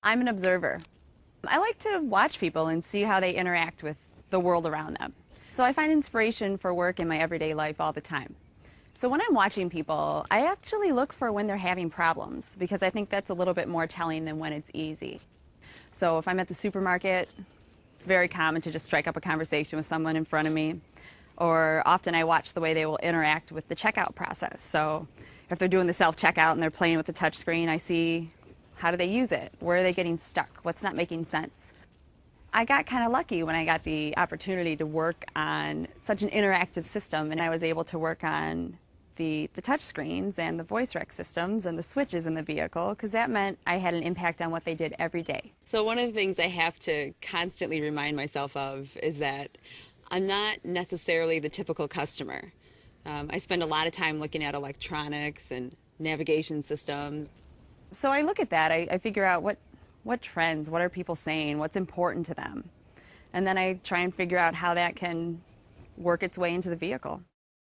I'm an observer. I like to watch people and see how they interact with the world around them. So I find inspiration for work in my everyday life all the time. So when I'm watching people, I actually look for when they're having problems because I think that's a little bit more telling than when it's easy. So if I'm at the supermarket, it's very common to just strike up a conversation with someone in front of me. Or often I watch the way they will interact with the checkout process. So if they're doing the self-checkout and they're playing with the touch screen, I see how do they use it? Where are they getting stuck? What's not making sense? I got kind of lucky when I got the opportunity to work on such an interactive system, and I was able to work on the touch screens and the voice rec systems and the switches in the vehicle, because that meant I had an impact on what they did every day. So one of the things I have to constantly remind myself of is that I'm not necessarily the typical customer. I spend a lot of time looking at electronics and navigation systems. So I look at that, I figure out what trends, what are people saying, what's important to them. And then I try and figure out how that can work its way into the vehicle.